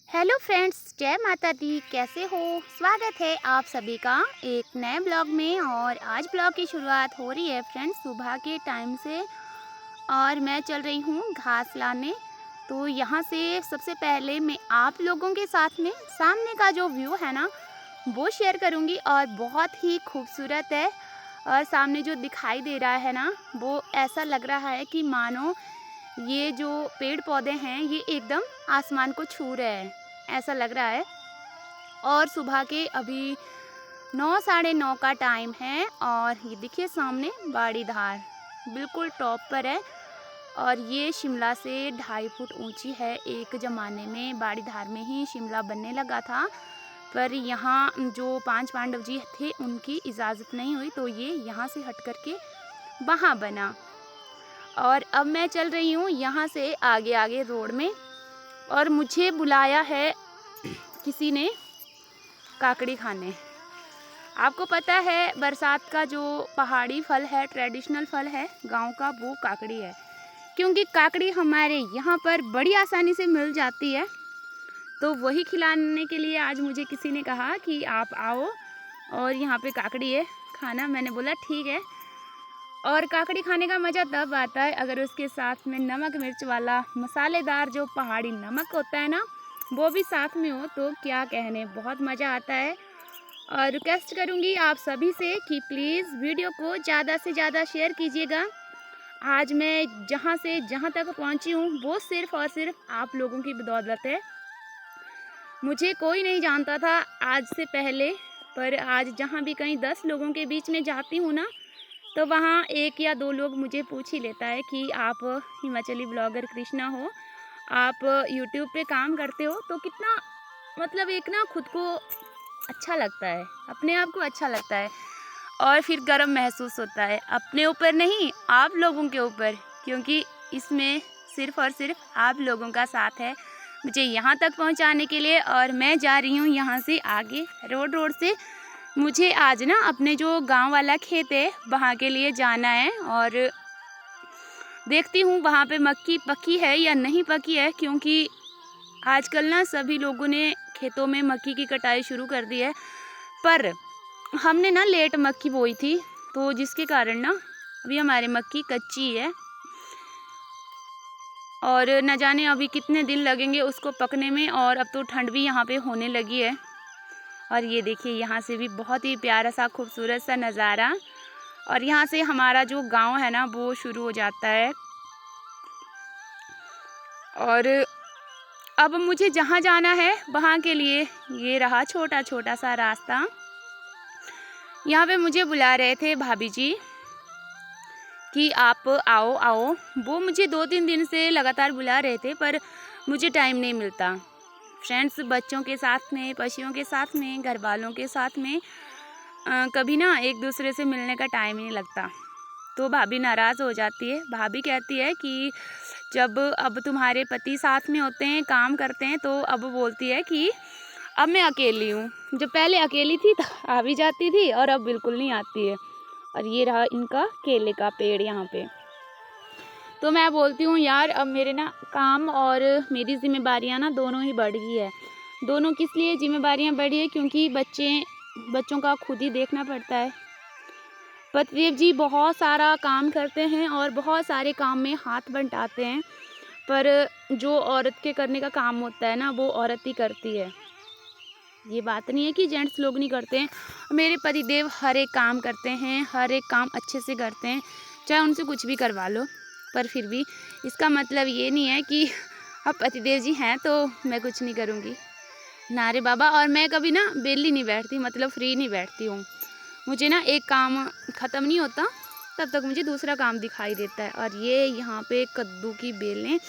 Hello friends, जय माता दी। कैसे हो? स्वागत है आप सभी का एक नए ब्लॉग में। और आज ब्लॉग की शुरुआत हो रही है फ्रेंड्स सुबह के टाइम से। और मैं चल रही हूँ घास लाने। तो यहाँ से सबसे पहले मैं आप लोगों के साथ में सामने का जो व्यू है ना वो शेयर करूँगी, और बहुत ही खूबसूरत है। और सामने जो दिखाई दे रहा है ना वो ऐसा लग रहा है कि मानो ये जो पेड़ पौधे हैं ये एकदम आसमान को छू रहे हैं, ऐसा लग रहा है। और सुबह के अभी 9 साढ़े 9 का टाइम है। और ये देखिए सामने बाड़ी धार बिल्कुल टॉप पर है। और ये शिमला से 2.5 फुट ऊंची है। एक ज़माने में बाड़ी धार में ही शिमला बनने लगा था, पर यहाँ जो 5 पांडव जी थे उनकी इजाज़त नहीं हुई, तो ये यहाँ से हट करके वहाँ बना। और अब मैं चल रही हूँ यहाँ से आगे आगे रोड में। और मुझे बुलाया है किसी ने काकड़ी खाने। आपको पता है बरसात का जो पहाड़ी फल है, ट्रेडिशनल फल है गांव का, वो काकड़ी है। क्योंकि काकड़ी हमारे यहाँ पर बड़ी आसानी से मिल जाती है, तो वही खिलाने के लिए आज मुझे किसी ने कहा कि आप आओ और यहाँ पे काकड़ी है खाना। मैंने बोला ठीक है। और काकड़ी खाने का मज़ा तब आता है अगर उसके साथ में नमक मिर्च वाला मसालेदार जो पहाड़ी नमक होता है ना वो भी साथ में हो, तो क्या कहने, बहुत मज़ा आता है। और रिक्वेस्ट करूँगी आप सभी से कि प्लीज़ वीडियो को ज़्यादा से ज़्यादा शेयर कीजिएगा। आज मैं जहाँ से जहाँ तक पहुँची हूँ वो सिर्फ़ और सिर्फ आप लोगों की बदौलत है। मुझे कोई नहीं जानता था आज से पहले, पर आज जहाँ भी कहीं 10 लोगों के बीच में जाती हूँ ना तो वहाँ 1 या 2 लोग मुझे पूछ ही लेता है कि आप हिमाचली ब्लॉगर कृष्णा हो, आप यूट्यूब पे काम करते हो। तो कितना मतलब एक ना खुद को अच्छा लगता है, अपने आप को अच्छा लगता है। और फिर गर्व महसूस होता है अपने ऊपर नहीं, आप लोगों के ऊपर, क्योंकि इसमें सिर्फ़ और सिर्फ आप लोगों का साथ है मुझे यहाँ तक पहुँचाने के लिए। और मैं जा रही हूँ यहाँ से आगे रोड से। मुझे आज ना अपने जो गांव वाला खेत है वहाँ के लिए जाना है। और देखती हूँ वहाँ पे मक्की पकी है या नहीं पकी है, क्योंकि आजकल ना सभी लोगों ने खेतों में मक्की की कटाई शुरू कर दी है। पर हमने ना लेट मक्की बोई थी, तो जिसके कारण ना अभी हमारी मक्की कच्ची है। और न जाने अभी कितने दिन लगेंगे उसको पकने में। और अब तो ठंड भी यहाँ पे होने लगी है। और ये देखिए यहाँ से भी बहुत ही प्यारा सा खूबसूरत सा नज़ारा। और यहाँ से हमारा जो गांव है ना वो शुरू हो जाता है। और अब मुझे जहाँ जाना है वहाँ के लिए ये रहा छोटा छोटा सा रास्ता। यहाँ पे मुझे बुला रहे थे भाभी जी कि आप आओ आओ। वो मुझे 2-3 दिन से लगातार बुला रहे थे, पर मुझे टाइम नहीं मिलता फ्रेंड्स। बच्चों के साथ में, पशुओं के साथ में, घर वालों के साथ में कभी ना एक दूसरे से मिलने का टाइम ही नहीं लगता। तो भाभी नाराज़ हो जाती है। भाभी कहती है कि जब अब तुम्हारे पति साथ में होते हैं, काम करते हैं, तो अब बोलती है कि अब मैं अकेली हूँ। जब पहले अकेली थी तो आ भी जाती थी, और अब बिल्कुल नहीं आती है। और ये रहा इनका केले का पेड़ यहाँ पे। तो मैं बोलती हूँ यार अब मेरे ना काम और मेरी जिम्मेदारियाँ ना दोनों ही बढ़ गई है। दोनों किस लिए जिम्मेदारियाँ बढ़ी है, क्योंकि बच्चों का खुद ही देखना पड़ता है। पतिदेव जी बहुत सारा काम करते हैं और बहुत सारे काम में हाथ बंटाते हैं, पर जो औरत के करने का काम होता है ना वो औरत ही करती है। ये बात नहीं है कि जेंट्स लोग नहीं करते हैं। मेरे पतिदेव हर एक काम करते हैं, हर एक काम अच्छे से करते हैं, चाहे उनसे कुछ भी करवा लो। पर फिर भी इसका मतलब ये नहीं है कि अब पतिदेव जी हैं तो मैं कुछ नहीं करूँगी। ना रे बाबा। और मैं कभी ना बेली नहीं बैठती, मतलब फ्री नहीं बैठती हूँ। मुझे ना एक काम ख़त्म नहीं होता तब तक मुझे दूसरा काम दिखाई देता है। और ये यहाँ पे कद्दू की बेलें,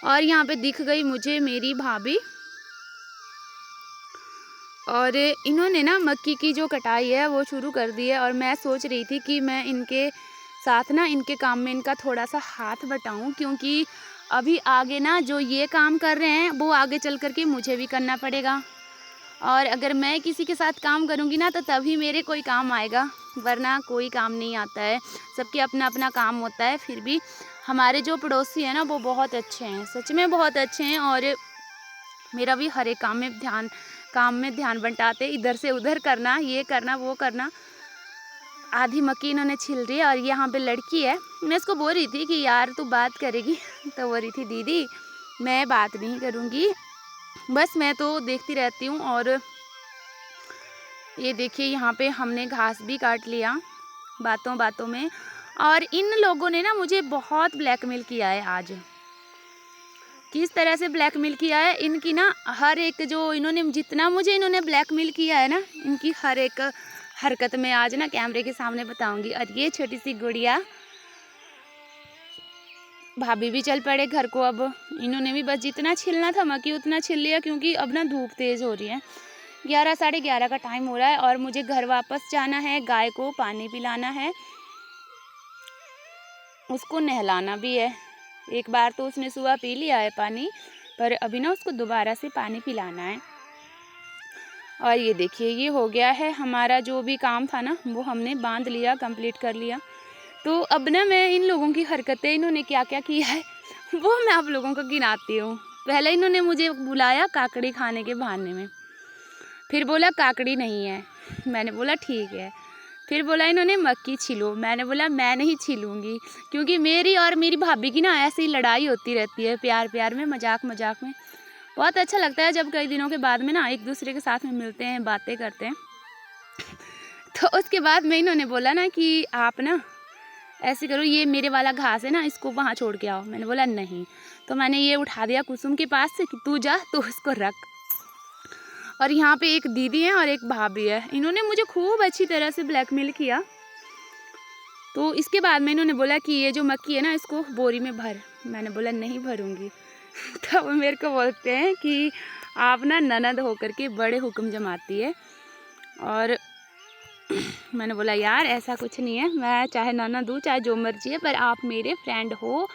और यहाँ पे दिख गई मुझे मेरी भाभी। और इन्होंने ना मक्की की जो कटाई है वो शुरू कर दी है। और मैं सोच रही थी कि मैं इनके साथ ना इनके काम में इनका थोड़ा सा हाथ बटाऊं, क्योंकि अभी आगे ना जो ये काम कर रहे हैं वो आगे चल कर के मुझे भी करना पड़ेगा। और अगर मैं किसी के साथ काम करूंगी ना तो तभी मेरे कोई काम आएगा, वरना कोई काम नहीं आता है। सबके अपना अपना काम होता है। फिर भी हमारे जो पड़ोसी हैं ना वो बहुत अच्छे हैं, सच में बहुत अच्छे हैं। और मेरा भी हर एक काम में ध्यान बंटाते, इधर से उधर करना, ये करना वो करना। आधी मक्की इन्होंने छिल रही है और यहाँ पे लड़की है, मैं इसको बोल रही थी कि यार तू बात करेगी तो बोल रही थी दीदी मैं बात नहीं करूँगी, बस मैं तो देखती रहती हूँ। और ये देखिए यहाँ पे हमने घास भी काट लिया बातों बातों में। और इन लोगों ने ना मुझे बहुत ब्लैकमेल किया है आज। किस तरह से ब्लैकमेल किया है, इनकी ना हर एक जो जितना मुझे इन्होंने ब्लैकमेल किया है ना, इनकी हर एक हरकत में आज ना कैमरे के सामने बताऊंगी। और ये छोटी सी गुड़िया, भाभी भी चल पड़े घर को। अब इन्होंने भी बस जितना छिलना था मक्की उतना छिल लिया, क्योंकि अब ना धूप तेज़ हो रही है। 11 साढ़े 11 का टाइम हो रहा है और मुझे घर वापस जाना है, गाय को पानी पिलाना है, उसको नहलाना भी है। एक बार तो उसने सुबह पी लिया है पानी, पर अभी ना उसको दोबारा से पानी पिलाना है। और ये देखिए ये हो गया है हमारा जो भी काम था ना, वो हमने बांध लिया, कंप्लीट कर लिया। तो अब ना मैं इन लोगों की हरकतें, इन्होंने क्या क्या किया है वो मैं आप लोगों को गिनाती हूँ। पहले इन्होंने मुझे बुलाया काकड़ी खाने के बहाने में, फिर बोला काकड़ी नहीं है, मैंने बोला ठीक है। फिर बोला इन्होंने मक्की छीलो, मैंने बोला मैं नहीं छीलूँगी, क्योंकि मेरी और मेरी भाभी की ना ऐसी लड़ाई होती रहती है, प्यार प्यार में, मजाक मजाक में। बहुत अच्छा लगता है जब कई दिनों के बाद में ना एक दूसरे के साथ में मिलते हैं, बातें करते हैं। तो उसके बाद में इन्होंने बोला ना कि आप ना ऐसे करो, ये मेरे वाला घास है ना, इसको वहाँ छोड़ के आओ। मैंने बोला नहीं, तो मैंने ये उठा दिया कुसुम के पास से कि तू जा तो उसको रख। और यहाँ पे एक दीदी है और एक भाभी है, इन्होंने मुझे खूब अच्छी तरह से ब्लैकमेल किया। तो इसके बाद में इन्होंने बोला कि ये जो मक्की है ना इसको बोरी में भर। मैंने बोला नहीं भरूँगी। तो वो मेरे को बोलते हैं कि आप ना ननद होकर के बड़े हुक्म जमाती है। और मैंने बोला यार ऐसा कुछ नहीं है, मैं चाहे ननद हूँ चाहे जो मर्जी है, पर आप मेरे फ्रेंड हो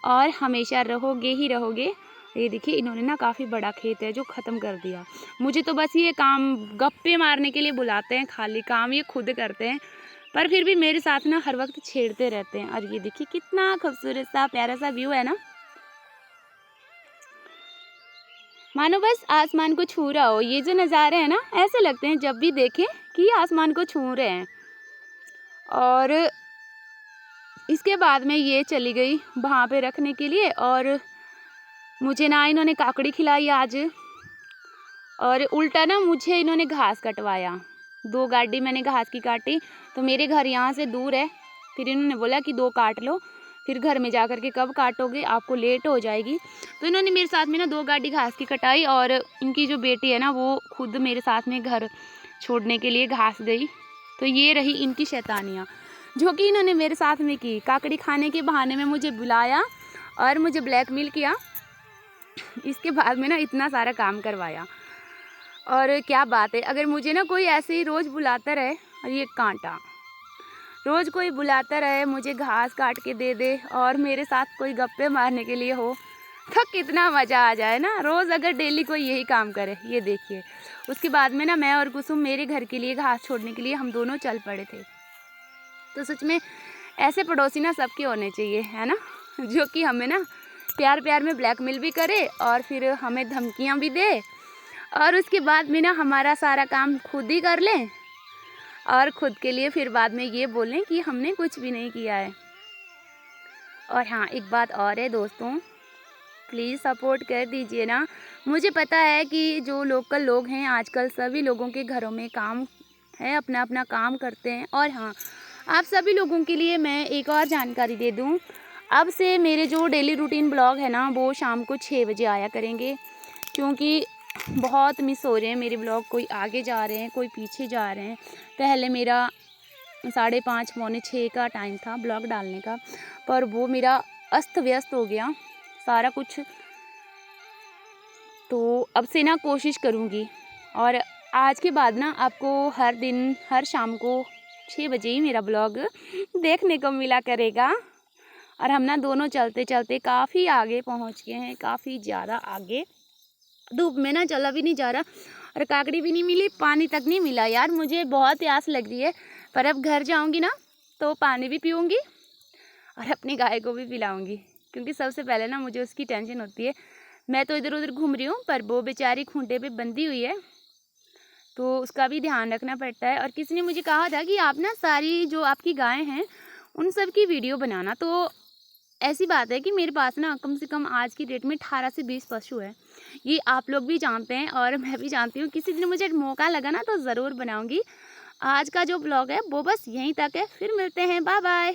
और हमेशा रहोगे ही रहोगे। ये देखिए इन्होंने ना काफ़ी बड़ा खेत है जो ख़त्म कर दिया। मुझे तो बस ये काम गप्पे मारने के लिए बुलाते हैं, खाली काम ये खुद करते हैं, पर फिर भी मेरे साथ ना हर वक्त छेड़ते रहते हैं। और ये देखिए कितना खूबसूरत सा प्यारा सा व्यू है ना, मानो बस आसमान को छू रहा हो। ये जो नज़ारे हैं ना ऐसे लगते हैं जब भी देखें कि आसमान को छू रहे हैं। और इसके बाद में ये चली गई वहाँ पे रखने के लिए, और मुझे ना इन्होंने काकड़ी खिलाई आज, और उल्टा ना मुझे इन्होंने घास कटवाया। 2 गाड़ी मैंने घास की काटी, तो मेरे घर यहाँ से दूर है। फिर इन्होंने बोला कि 2 काट लो, फिर घर में जा कर के कब काटोगे, आपको लेट हो जाएगी। तो इन्होंने मेरे साथ में ना 2 गाड़ी घास की कटाई, और इनकी जो बेटी है ना वो खुद मेरे साथ में घर छोड़ने के लिए घास गई। तो ये रही इनकी शैतानियाँ जो कि इन्होंने मेरे साथ में की। काकड़ी खाने के बहाने में मुझे बुलाया और मुझे ब्लैकमेल किया, इसके बाद में ना इतना सारा काम करवाया। और क्या बात है, अगर मुझे ना कोई ऐसे ही रोज़ बुलाता रहे, और ये कांटा रोज़ कोई बुलाता रहे, मुझे घास काट के दे दे और मेरे साथ कोई गप्पे मारने के लिए हो, तो कितना मज़ा आ जाए ना। रोज़ अगर डेली कोई यही काम करे। ये देखिए उसके बाद में ना मैं और कुसुम मेरे घर के लिए घास छोड़ने के लिए हम दोनों चल पड़े थे। तो सच में ऐसे पड़ोसी ना सबके होने चाहिए, है ना, जो कि हमें ना प्यार प्यार में ब्लैकमेल भी करे और फिर हमें धमकियाँ भी दे, और उसके बाद में ना हमारा सारा काम खुद ही कर लें, और ख़ुद के लिए फिर बाद में ये बोलें कि हमने कुछ भी नहीं किया है। और हाँ एक बात और है दोस्तों, प्लीज़ सपोर्ट कर दीजिए ना। मुझे पता है कि जो लोकल लोग हैं आजकल सभी लोगों के घरों में काम है, अपना अपना काम करते हैं। और हाँ आप सभी लोगों के लिए मैं एक और जानकारी दे दूँ, अब से मेरे जो डेली रूटीन ब्लॉग है ना वो शाम को 6 बजे आया करेंगे, क्योंकि बहुत मिस हो रहे हैं मेरे ब्लॉग। कोई आगे जा रहे हैं, कोई पीछे जा रहे हैं। पहले मेरा 5:30 पौने 6 का टाइम था ब्लॉग डालने का, पर वो मेरा अस्त व्यस्त हो गया सारा कुछ। तो अब से ना कोशिश करूँगी, और आज के बाद ना आपको हर दिन हर शाम को 6 बजे ही मेरा ब्लॉग देखने को मिला करेगा। और हम ना दोनों चलते चलते काफ़ी आगे पहुँच गए हैं, काफ़ी ज़्यादा आगे। धूप में ना चला भी नहीं जा रहा, और काकड़ी भी नहीं मिली, पानी तक नहीं मिला। यार मुझे बहुत प्यास लग रही है, पर अब घर जाऊंगी ना तो पानी भी पीऊँगी और अपनी गाय को भी पिलाऊंगी, क्योंकि सबसे पहले ना मुझे उसकी टेंशन होती है। मैं तो इधर उधर घूम रही हूँ, पर वो बेचारी खूंटे पे बंधी हुई है, तो उसका भी ध्यान रखना पड़ता है। और किसी ने मुझे कहा था कि आप ना सारी जो आपकी गायें हैं उन सब की वीडियो बनाना। तो ऐसी बात है कि मेरे पास ना कम से कम आज की डेट में 18 से 20 पशु है। ये आप लोग भी जानते हैं और मैं भी जानती हूँ। किसी दिन मुझे मौका लगा ना तो ज़रूर बनाऊँगी। आज का जो ब्लॉग है वो बस यहीं तक है, फिर मिलते हैं, बाय बाय।